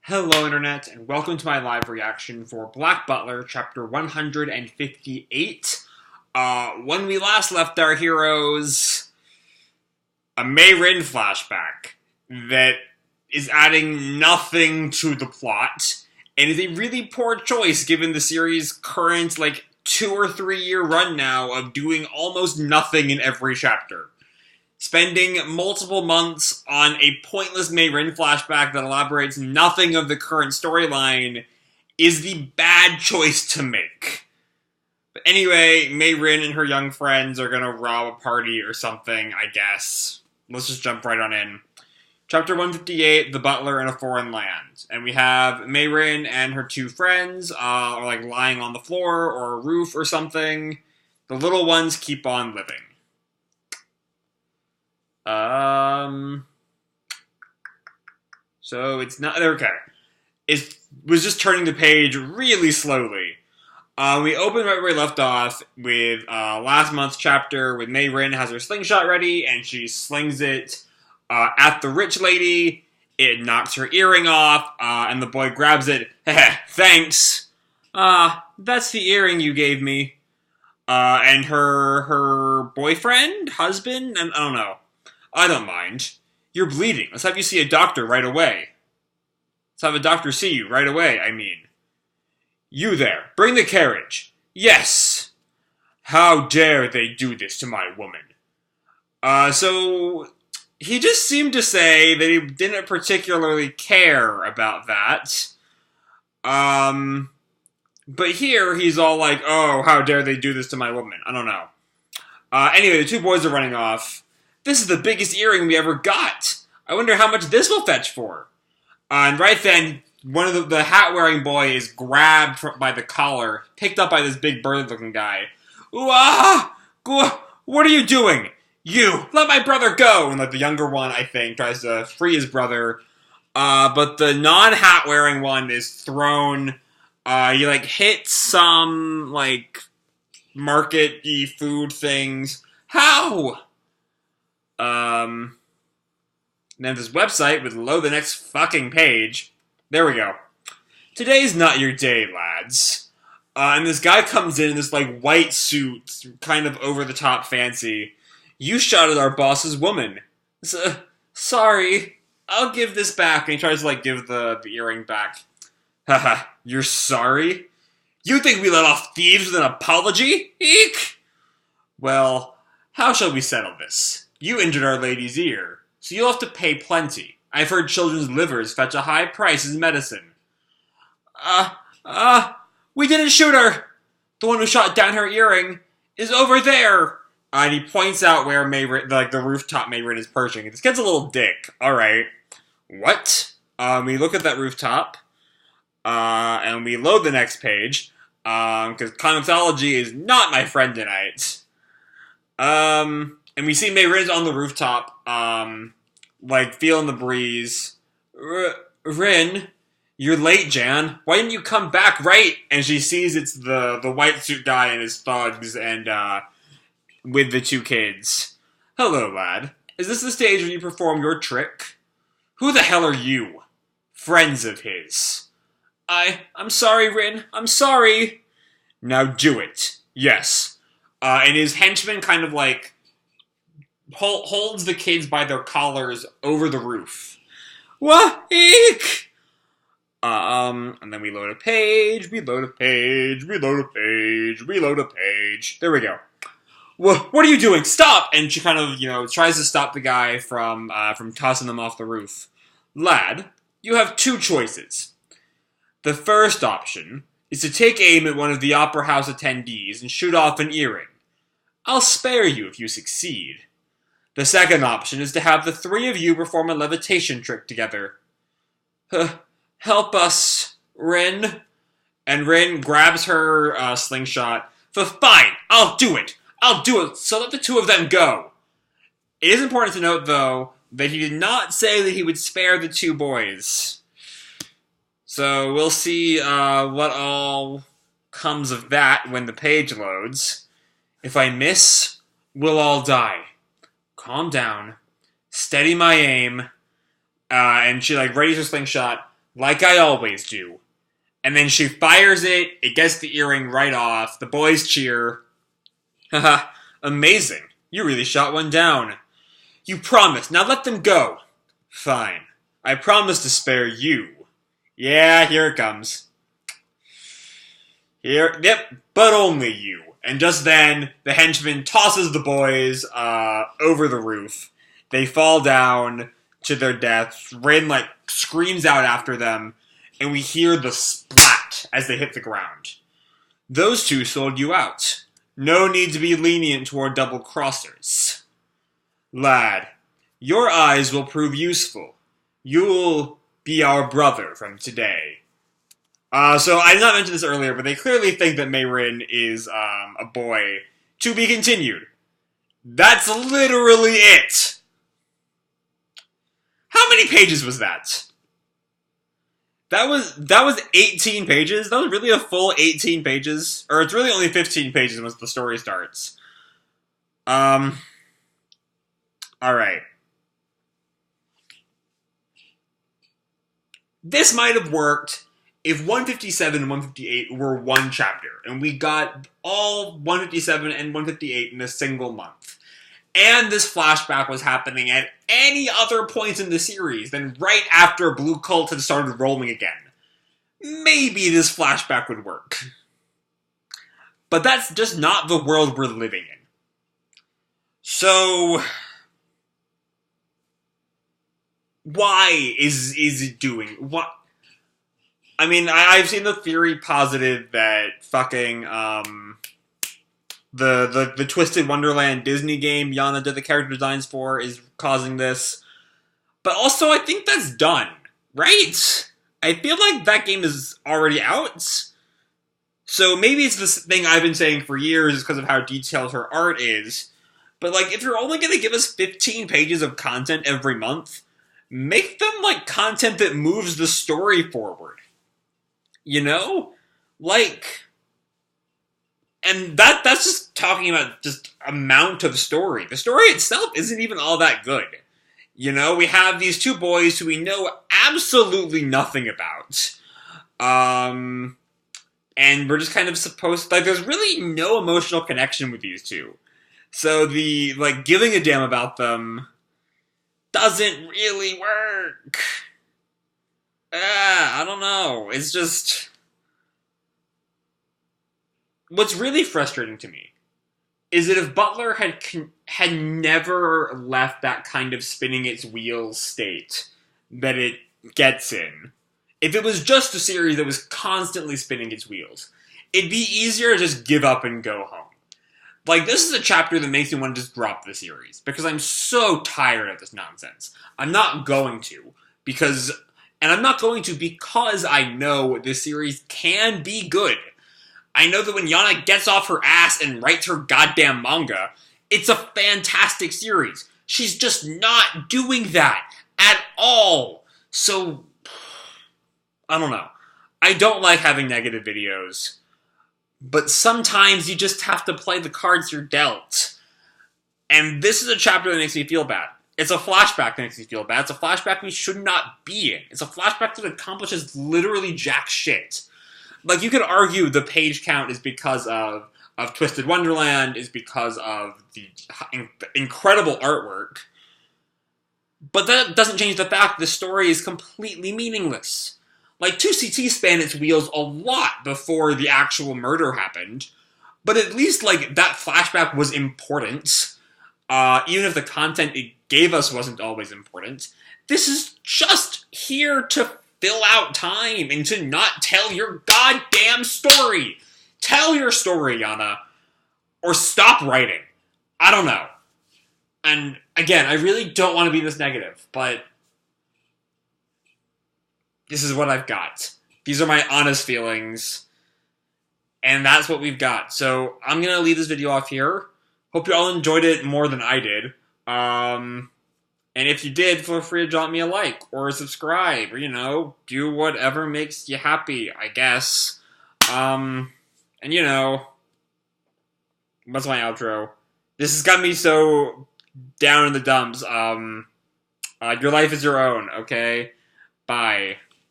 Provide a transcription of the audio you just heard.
Hello, Internet, and welcome to my live reaction for Black Butler, chapter 158. When we last left our heroes, a Mayrin flashback that is adding nothing to the plot, and is a really poor choice given the series' current, 2 or 3 year run now of doing almost nothing in every chapter. Spending multiple months on a pointless Mayrin flashback that elaborates nothing of the current storyline is the bad choice to make. But anyway, Mayrin and her young friends are gonna rob a party or something, I guess. Let's just jump right on in. Chapter 158, The Butler in a Foreign Land. And we have Mayrin and her two friends, lying on the floor or a roof or something. The little ones keep on living. So it's not, okay. It was just turning the page really slowly. We open right where we left off with, last month's chapter with Mayrin has her slingshot ready, and she slings it, at the rich lady. It knocks her earring off, and the boy grabs it. Heh, thanks. That's the earring you gave me. And her boyfriend? Husband? I don't know. I don't mind. You're bleeding. Let's have you see a doctor right away. Let's have a doctor see you right away, I mean. You there. Bring the carriage. Yes. How dare they do this to my woman? So he just seemed to say that he didn't particularly care about that. But here he's all like, oh, how dare they do this to my woman? I don't know. Anyway, the two boys are running off. This is the biggest earring we ever got. I wonder how much this will fetch for. And right then, one of the hat-wearing boy is grabbed by the collar, picked up by this big bird-looking guy. Ooh-ah! What are you doing? You! Let my brother go! And the younger one, I think, tries to free his brother. But the non-hat-wearing one is thrown. He, hits some, market-y food things. How? Then this website would load the next fucking page. There we go. Today's not your day, lads. And this guy comes in this, white suit, kind of over-the-top fancy. You shot at our boss's woman. Sorry. I'll give this back. And he tries to, give the earring back. Haha, you're sorry? You think we let off thieves with an apology? Eek! Well, how shall we settle this? You injured our lady's ear, so you'll have to pay plenty. I've heard children's livers fetch a high price as medicine. We didn't shoot her! The one who shot down her earring is over there! And he points out where Mayrin, the rooftop Mayrin is perching. This kid's a little dick. Alright. What? We look at that rooftop, and we load the next page, because Comixology is not my friend tonight. And we see Mayrin's on the rooftop, feeling the breeze. Rin, you're late, Jan. Why didn't you come back right? And she sees it's the white suit guy and his thugs and, with the two kids. Hello, lad. Is this the stage where you perform your trick? Who the hell are you? Friends of his. I'm sorry, Rin. I'm sorry. Now do it. Yes. And his henchman kind of, holds the kids by their collars over the roof. What? Eek! And then we load a page, we load a page, we load a page, we load a page. There we go. What are you doing? Stop! And she kind of, tries to stop the guy from tossing them off the roof. Lad, you have two choices. The first option is to take aim at one of the opera house attendees and shoot off an earring. I'll spare you if you succeed. The second option is to have the three of you perform a levitation trick together. Help us, Rin. And Rin grabs her slingshot. Fine, I'll do it. I'll do it, so let the two of them go. It is important to note, though, that he did not say that he would spare the two boys. So we'll see what all comes of that when the page loads. If I miss, we'll all die. Calm down. Steady my aim. And she, readies her slingshot. like I always do. And then she fires it, it gets the earring right off, the boys cheer. Haha, amazing. You really shot one down. You promised, now let them go. Fine. I promise to spare you. Yeah, here it comes. Yep, but only you. And just then, the henchman tosses the boys over the roof. They fall down to their deaths. Rin, screams out after them, and we hear the splat as they hit the ground. Those two sold you out. No need to be lenient toward double-crossers. Lad, your eyes will prove useful. You'll be our brother from today. So I did not mention this earlier, but they clearly think that Mayrin is a boy. To be continued. That's literally it. How many pages was that? That was 18 pages. That was really a full 18 pages, or it's really only 15 pages once the story starts. All right. This might have worked if 157 and 158 were one chapter, and we got all 157 and 158 in a single month, and this flashback was happening at any other point in the series than right after Blue Cult had started rolling again, maybe this flashback would work. But that's just not the world we're living in. So, why is it doing what? I mean, I've seen the theory posited that fucking the Twisted Wonderland Disney game Yana did the character designs for is causing this, but also I think that's done, right? I feel like that game is already out, so maybe it's this thing I've been saying for years because of how detailed her art is. But if you're only gonna give us 15 pages of content every month, make them content that moves the story forward. You know? And that's just talking about just amount of story. The story itself isn't even all that good. You know, we have these two boys who we know absolutely nothing about. And we're just kind of supposed there's really no emotional connection with these two. So the, giving a damn about them doesn't really work. I don't know. It's just... What's really frustrating to me is that if Butler had never left that kind of spinning its wheels state that it gets in, if it was just a series that was constantly spinning its wheels, it'd be easier to just give up and go home. This is a chapter that makes me want to just drop the series, because I'm so tired of this nonsense. I'm not going to, because I know this series can be good. I know that when Yana gets off her ass and writes her goddamn manga, it's a fantastic series. She's just not doing that at all. So, I don't know. I don't like having negative videos, but sometimes you just have to play the cards you're dealt. And this is a chapter that makes me feel bad. It's a flashback that makes me feel bad. It's a flashback we should not be in. It's a flashback that accomplishes literally jack shit. You could argue the page count is because of Twisted Wonderland, is because of the incredible artwork. But that doesn't change the fact the story is completely meaningless. 2CT span its wheels a lot before the actual murder happened, but at least, that flashback was important. Even if the content it gave us wasn't always important. This is just here to fill out time and to not tell your goddamn story. Tell your story, Yana. Or stop writing. I don't know. And, again, I really don't want to be this negative, but this is what I've got. These are my honest feelings. And that's what we've got. So, I'm going to leave this video off here. Hope you all enjoyed it more than I did. And if you did, feel free to drop me a like or subscribe or, do whatever makes you happy, I guess. And what's my outro? This has got me so down in the dumps. Your life is your own, okay? Bye.